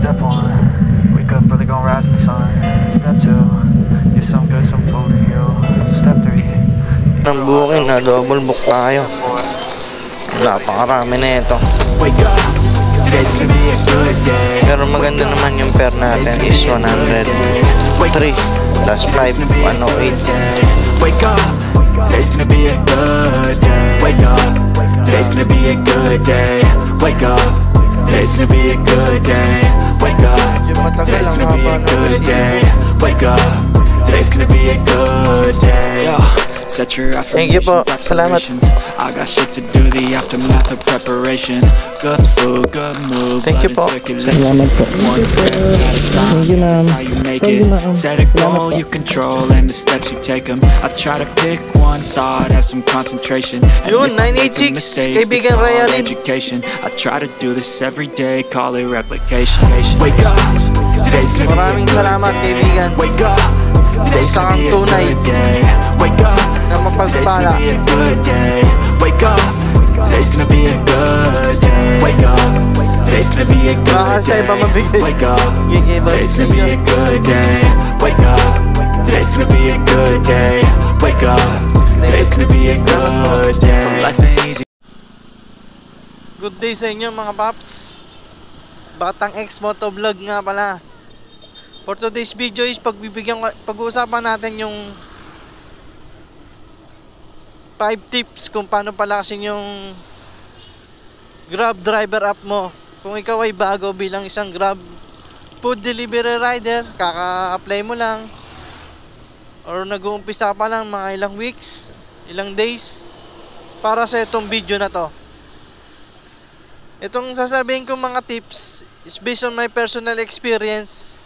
Step 1, wake up early, gonna rise in the sun. Step 2, get some good, some food in you. Step 3, Ang booking na double book tayo. Napakarami na ito. Pero maganda naman yung pair natin is 103 plus 5, 108. Wake up, today's gonna be a good day. Wake up, today's gonna be a good day. Wake up, today's gonna be a good day. Wake up, today's gonna be a good day. Wake up, today's gonna be a good day. Set your affirmations, aspirations. I got shit to do, the aftermath of preparation. Good food, good mood, Thank you po. Salamat po. one step at a time. Thank you, ma'am. That's how you make Thank it. you, ma'am. Set a goal, you control, and the steps you take them. I try to pick one thought, have some concentration. And Yun, if I make a 986, mistake, kaibigan it's called Rayalin. education. I try to do this every day, call it replication. Wake up, today's gonna Maraming be a good salamat, day. kaibigan. Wake up, today's gonna be a tunay good day. Wake up, na mapagpala. today's gonna be a good day. Wake up, today's gonna be a good day. Wake up, today's gonna be a good Baka sa iba day. mabigay. Wake up, Gigibay today's gonna sa be inyo. a good day. Wake up, today's gonna be a good day. Wake up, today's gonna be a good day. So life ain't easy. Good day sa inyo mga paps. Batang X Motovlog nga pala. For today's video is pag-uusapan natin yung 5 tips kung paano palakasin yung Grab driver app mo. Kung ikaw ay bago bilang isang Grab food delivery rider, kaka-apply mo lang or nag-uumpisa pa lang, mga ilang weeks, ilang days para sa itong video na to. Itong sasabihin kong mga tips is based on my personal experience.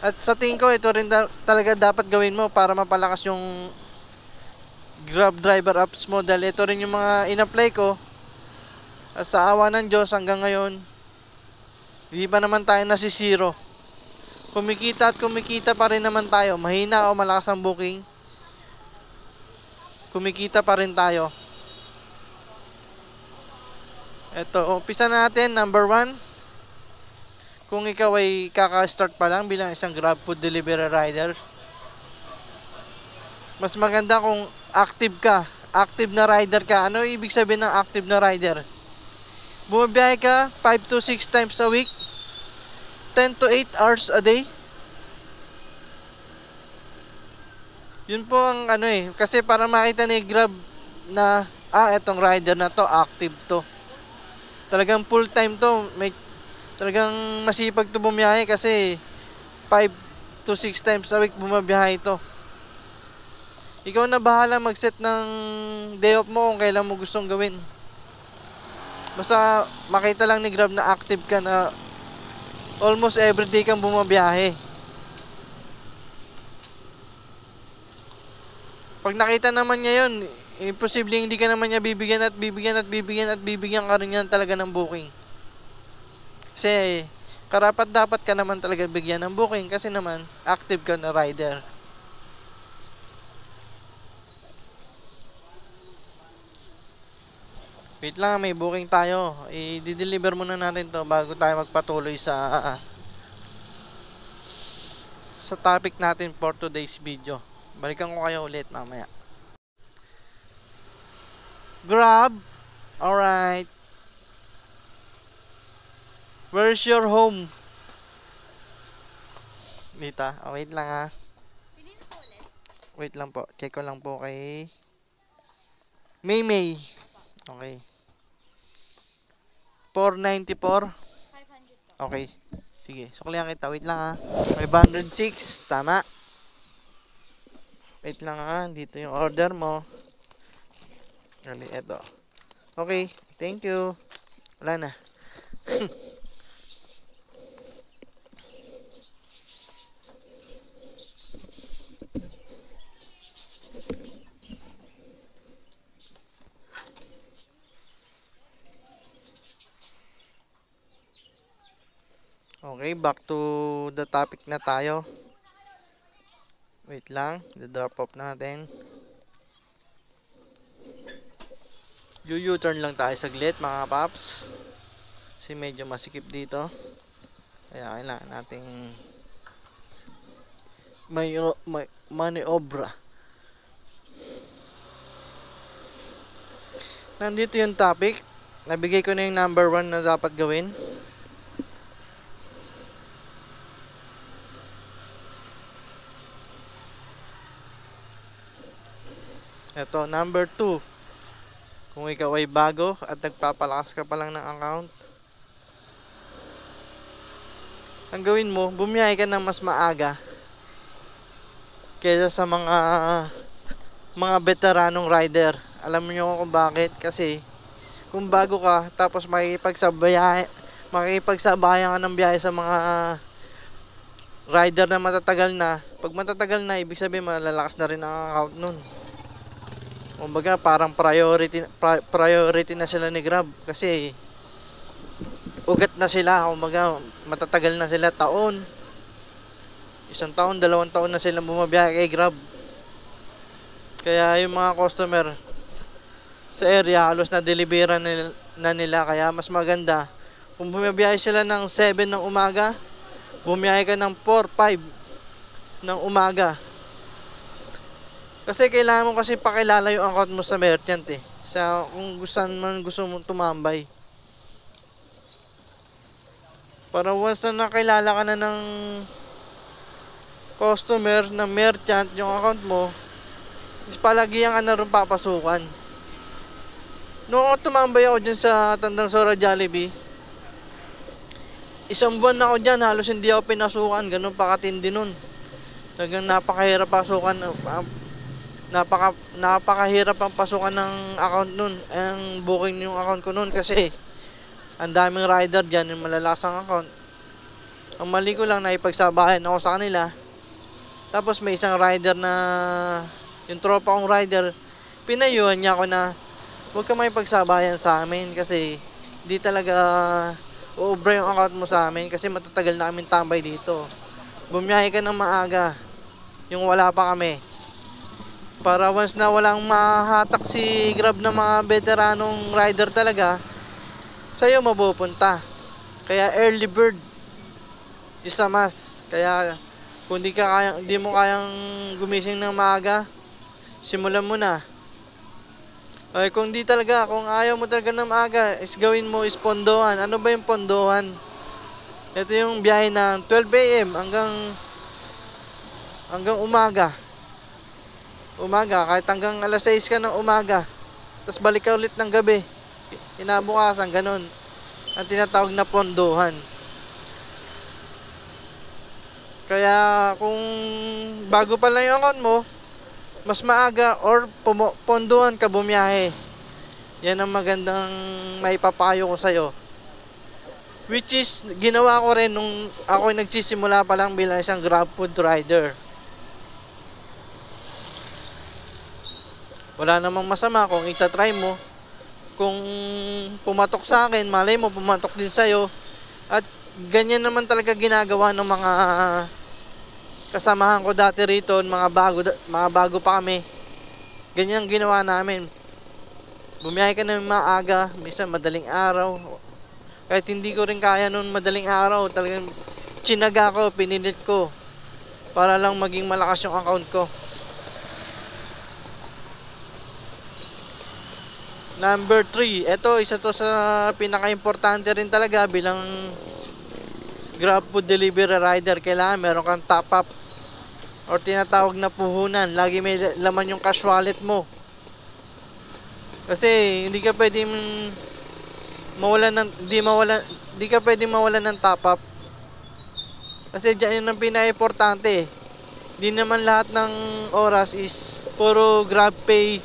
At sa tingin ko ito rin talaga dapat gawin mo para mapalakas yung Grab driver apps mo, dahil ito rin yung mga in-apply ko. At sa awa ng Diyos hanggang ngayon hindi pa naman tayo nasisiro. Kumikita at kumikita pa rin naman tayo. Mahina o malakas ang booking, kumikita pa rin tayo. Ito, umpisa natin. Number 1, kung ikaw ay kaka-start pa lang bilang isang Grab food delivery rider, mas maganda kung active ka, active na rider ka. Ano ibig sabihin ng active na rider? Bumabiyahe ka 5 to 6 times a week, 10 to 8 hours a day. Yun po ang ano kasi para makita ni Grab na etong rider na to active to, talagang full time to, may talagang masipag to bumiyahe kasi 5 to 6 times a week bumabiyahe ito. Ikaw na bahala mag-set ng day off mo kung kailan mo gustong gawin. Basta makita lang ni Grab na active ka, na almost everyday kang bumabiyahe. Pag nakita naman niya yun, imposible hindi ka naman niya bibigyan at bibigyan at bibigyan at bibigyan ka rin yan talaga ng booking. Kasi karapat dapat ka naman talaga bigyan ng booking kasi naman active ka na rider. Wait lang, may booking tayo. I-deliver muna natin to bago tayo magpatuloy sa topic natin for today's video. Balikan ko kayo ulit mamaya. Grab. Alright. Where's your home? Dita, wait lang ha. Wait lang po. Check ko lang po kay May. Okay. 494. Okay. Sige, suklihan kita. Wait lang ha. 506. Tama. Wait lang ha. Dito yung order mo. Gali, eto. Okay. Thank you. Wala na. Okay, back to the topic na tayo. Wait lang, i-drop off natin. U-turn lang tayo saglit mga paps. kasi medyo masikip dito, kaya kailangan nating may maniobra. Nandito yung topic, nabigay ko na yung number 1 na dapat gawin. Ito, number 2. Kung ikaw ay bago at nagpapalakas ka pa lang ng account, ang gawin mo, bumiyahe ka ng mas maaga kaysa sa mga veteranong rider. Alam niyo kung bakit? Kasi kung bago ka tapos makikipagsabayan ka ng biyahe sa mga rider na matatagal na, pag matatagal na, ibig sabihin malalakas na rin ang account nun. Kumbaga parang priority na sila ni Grab kasi ugat na sila. Kumbaga matatagal na sila, taon, 1 taon, 2 taon na sila bumabiyahe kay Grab. Kaya yung mga customer sa area halos na deliveran na nila. Kaya mas maganda kung bumabiyahe sila ng 7 ng umaga, bumiyahe ka ng 4, 5 ng umaga. Kasi kailangan mo kasi pakilala yung account mo sa merchant sa kung gusto mo tumambay. Para once na nakilala ka na ng customer, ng merchant, yung account mo, is palagihan ka na rin papasukan. Noong tumambay ako dyan sa Tandang Sora Jollibee, 1 buwan na ako dyan, halos hindi ako pinasukan. Ganun pa katindi nun. Talagang napakahirap pasukan. Napakahirap ang pasukan ng account nun, ang booking yung account ko nun, kasi ang daming rider dyan, yung malalakas ang account. Ang mali ko lang na ipagsabayan ako sa kanila. Tapos may isang rider na, yung tropa kong rider, pinayuhan niya ako na huwag ka may pagsabayan sa amin kasi di talaga uubra yung account mo sa amin kasi matatagal na kaming tambay dito. Bumiyahe ka ng maaga, yung wala pa kami, para once na walang mahatak si Grab ng mga veteranong rider talaga, sa'yo mapupunta. Kaya early bird is a must. Kaya kung di mo kayang gumising ng maaga, simulan mo na. Okay, kung ayaw mo talaga ng maaga, is gawin mo is pondohan. Ano ba yung pondohan? Ito yung biyahe ng 12 AM hanggang umaga. Kahit hanggang alas 6 ka ng umaga, tapos balik ka ulit ng gabi, inabukasan, ganun ang tinatawag na pondohan. Kaya kung bago pa lang yung account mo, mas maaga or pondohan ka bumiyahe. Yan ang magandang maipapayo ko sa'yo, which is ginawa ko rin nung ako nagsisimula pa lang bilang isang Grab food rider. Wala namang masama kung itatry mo. Kung pumatok sa akin, malay mo pumatok din sa'yo. At ganyan naman talaga ginagawa ng mga kasamahan ko dati rito, mga bago pa kami. Ganyan ang ginawa namin. Bumiyahe ka na maaga, minsan madaling araw. Kahit hindi ko rin kaya noon madaling araw, talagang tsinaga ko, pinilit ko para lang maging malakas yung account ko. Number 3, ito isa to sa pinaka-importante rin talaga bilang Grab food delivery rider. Kailangan meron kang top up or tinatawag na puhunan. Lagi may laman yung cash wallet mo. Kasi hindi ka pwedeng mawalan ng top up. Kasi diyan yun ang pinaka-importante. Hindi naman lahat ng oras is puro Grab Pay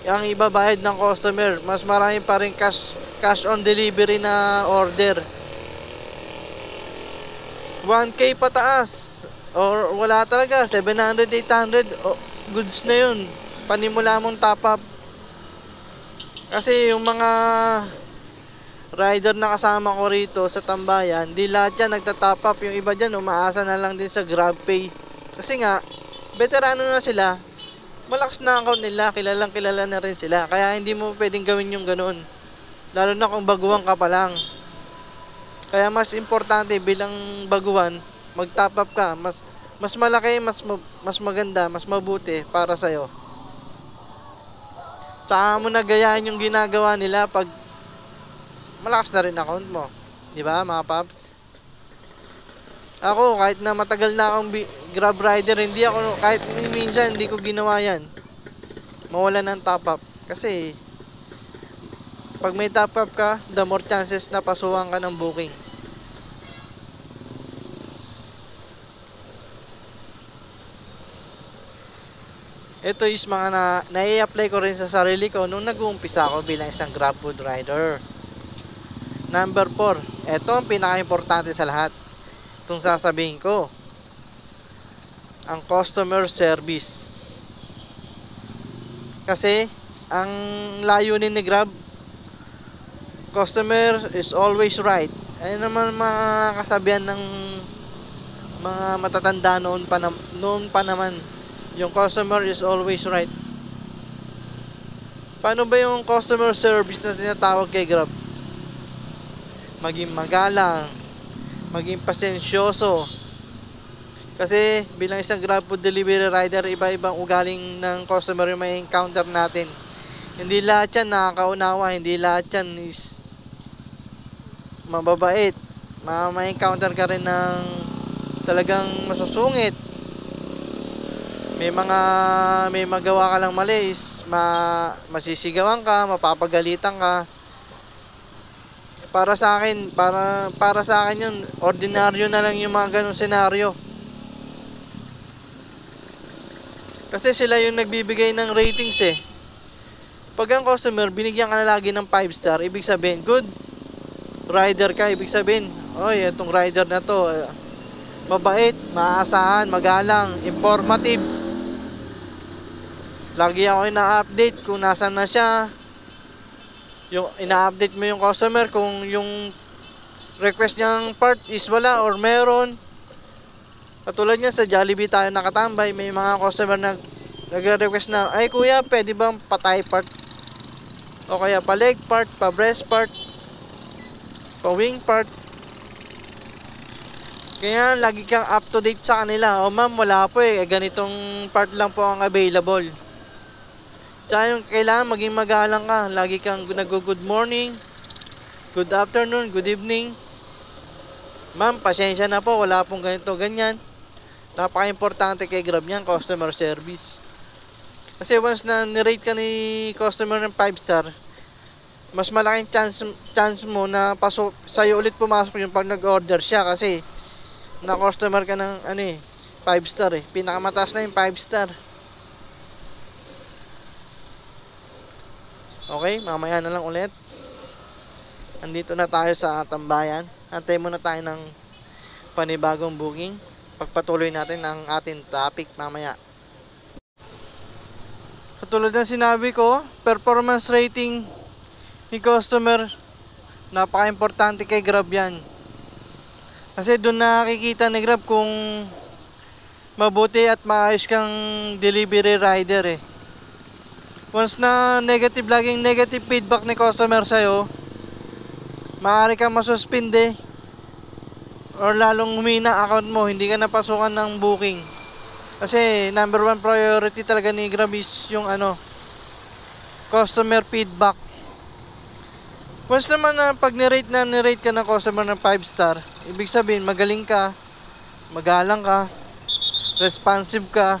ang ibabayad ng customer. Mas marami pa rin cash on delivery na order. 1K pataas or wala talaga, 700, 800 goods na yun, panimula mong top up. Kasi yung mga rider na kasama ko rito sa tambayan, di lahat yan nagta-top up. Yung iba dyan umaasa na lang din sa GrabPay. Kasi nga veterano na sila, malakas na account nila, kilala na rin sila. Kaya hindi mo pwedeng gawin yung ganun, lalo na kung baguhan ka pa lang. Kaya mas importante bilang baguhan, mag-top up ka. Mas malaki, mas maganda, mas mabuti para sa'yo. Tsaka mo na gayaan yung ginagawa nila pag malakas na rin account mo. Di ba mga paps? Ako, kahit na matagal na akong Grab rider, hindi ako, kahit minsan hindi ko ginawa yan. Mawala ng top up. Kasi, pag may top up ka, the more chances na pasuhan ka ng booking. Ito is mga nai-apply ko rin sa sarili ko nung nag-uumpisa ako bilang isang Grab food rider. Number 4. Ito ang pinaka-importante sa lahat. Itong sasabihin ko. Ang customer service. Kasi, ang layunin ni Grab, customer is always right. Ayun naman mga kasabihan ng mga matatanda noon pa naman. Yung customer is always right. Paano ba yung customer service na tinatawag kay Grab? Maging magalang, maging pasensyoso. Kasi bilang isang Grab food delivery rider, iba-ibang ugaling ng customer yung may encounter natin. Hindi lahat yan nakakaunawa, hindi lahat yan is mababait. May encounter ka rin ng talagang masusungit. May magawa ka lang mali is masisigawan ka, mapapagalitan ka. Para sa akin, para sa akin yun, ordinaryo na lang yung mga ganung senaryo. Kasi sila yung nagbibigay ng ratings eh. Pag ang customer binigyan ka na lagi ng 5 star, ibig sabihin good rider ka, ibig sabihin, oy, itong rider na to mabait, maaasahan, magalang, informative. Lagi ako ina-update kung nasan na siya. Yung ina-update mo yung customer kung yung request niyang part is wala or meron. Katulad niyan sa Jollibee tayo nakatambay, may mga customer na nagre-request na, ay kuya, pwede bang patay part? O kaya pa leg part, pa breast part, pa wing part. Kaya lagi kang up to date sa kanila. O ma'am, wala po eh, ganitong part lang po ang available. Tsaka yung kailangan maging magalang ka. Lagi kang nag-good morning, good afternoon, good evening. Ma'am, pasensya na po, wala pong ganito, ganyan. Napaka-importante kay Grab niyan, customer service. Kasi once na nirate ka ni customer ng 5 star, mas malaking chance mo na sa'yo ulit pumasok yung pag nag-order siya. Kasi na customer ka ng 5 star eh. Pinakamataas na yung 5 star. Okay, mamaya na lang ulit. Andito na tayo sa tambayan. Antay muna tayo ng panibagong booking. Pagpatuloy natin ang ating topic mamaya. Katulad ng sinabi ko, performance rating ni customer, napaka-importante kay Grab yan. Kasi doon nakikita ni Grab kung mabuti at maayos kang delivery rider eh. Once na laging negative feedback ni customer sa'yo, maaari kang masuspinde or lalong humina account mo, hindi ka napasukan ng booking. Kasi number 1 priority talaga ni Grab is yung customer feedback. Once naman na pag nirate ka ng customer ng 5 star, ibig sabihin magaling ka, magalang ka, responsive ka,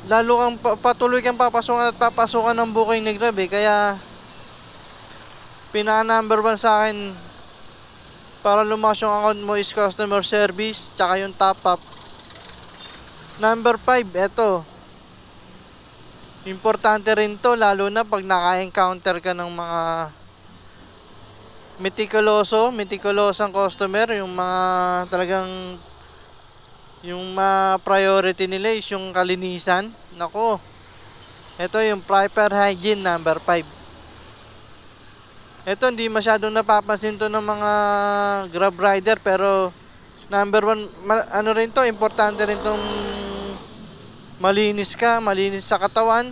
lalo kang patuloy kang papasukan at papasukan ng booking ni Grab eh. Kaya pinaka number 1 sa akin para lumakas yung account mo is customer service, tsaka yung top up. Number 5, eto, importante rin to, lalo na pag naka-encounter ka ng mga meticulosong customer, yung mga talagang yung priority nila is yung kalinisan. Nako, ito yung proper hygiene, number 5. Ito hindi masyadong napapansin to ng mga Grab rider, pero number 1 rin to, importante rin tong malinis sa katawan,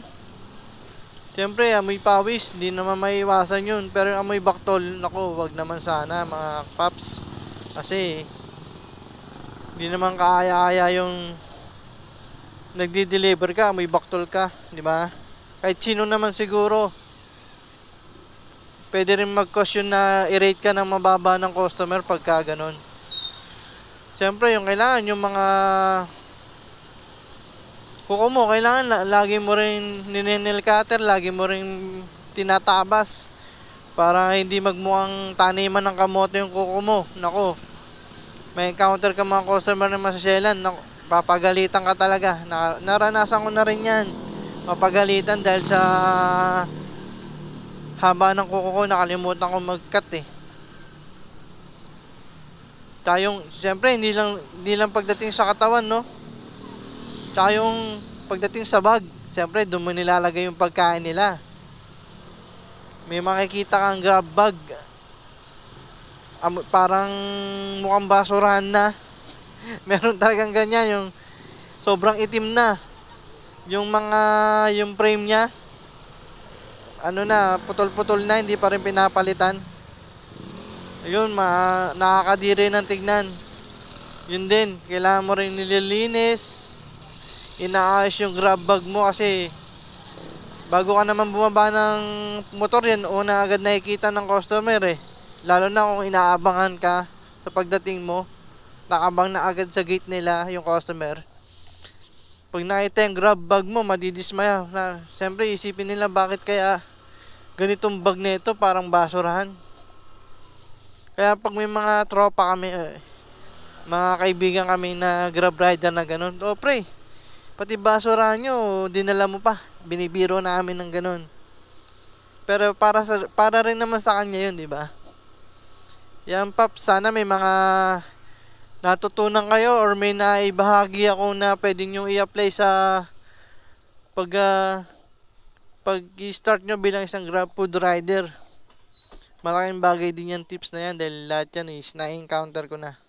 Siyempre, amoy pawis, hindi naman maiwasan yun. Pero yung amoy baktol, nako, wag naman sana mga paps. Kasi, hindi naman kaaya-aya yung nagdi-deliver ka, amoy baktol ka, di ba? Kahit sino naman siguro, pwede rin mag-cause yun na i-rate ka ng mababa ng customer pagka ganon. Siyempre, yung kailangan, yung mga kuko mo, kailangan lagi mo rin ninenil cutter, lagi mo rin tinatabas para hindi magmukhang taniman ng kamote yung kuko mo. Nako, may encounter ka mga customer na masasyelan, nako, papagalitan ka talaga. Naranasan ko na rin yan, mapagalitan dahil sa haba ng kuko ko, nakalimutan ko mag-cut eh. Tayong, siyempre, hindi lang pagdating sa katawan, no? Tsaka yung pagdating sa bag, siyempre doon mo nilalagay yung pagkain nila. May makikita kang grab bag, parang mukhang basurahan na. Meron talagang ganyan, yung sobrang itim na. Yung frame niya, ano na, putol-putol na, hindi pa rin pinapalitan. Ayun, nakakadiri ng tignan. Yun din, kailangan mo rin nililinis, inaayos yung grab bag mo kasi bago ka naman bumaba ng motor yan, una agad nakikita ng customer eh. Lalo na kung inaabangan ka sa pagdating mo, nakabang na agad sa gate nila yung customer. Pag nakita yung grab bag mo, madidismaya na, siyempre isipin nila bakit kaya ganitong bag na ito, parang basurahan. Kaya pag may mga tropa kami, mga kaibigan kami na grab rider na ganun, oh pre, pati basura nyo, dinala mo pa. Binibiro namin ng ganun. Pero para rin naman sa kanya yun, di ba? Yan, Paps, sana may mga natutunan kayo or may naibahagi ako na pwede nyo i-apply sa pag-start nyo bilang isang Grab food rider. Malaking bagay din yung tips na yan dahil lahat yan is na-encounter ko na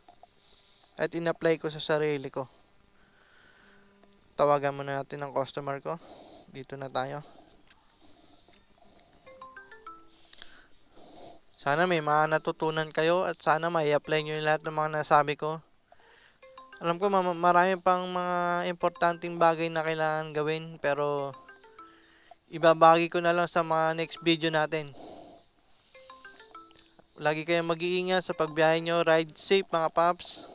at in-apply ko sa sarili ko. Tawagan muna natin ang customer ko. Dito na tayo. Sana may mga natutunan kayo at sana may apply nyo yung lahat ng mga nasabi ko. Alam ko marami pang mga importanteng bagay na kailangan gawin pero ibabagi ko na lang sa mga next video natin. Lagi kayong mag-iingat sa pagbiyahe nyo. Ride safe mga paps.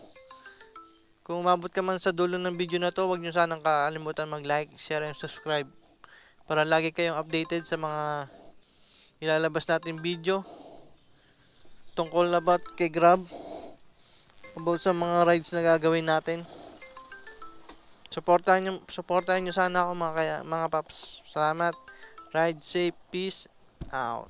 Kung umabot ka man sa dulo ng video na to, huwag nyo sanang kakalimutan mag-like, share, and subscribe para lagi kayong updated sa mga ilalabas natin video tungkol about kay Grab, about sa mga rides na gagawin natin. Supportahan nyo sana ako mga paps. Salamat. Ride safe. Peace out.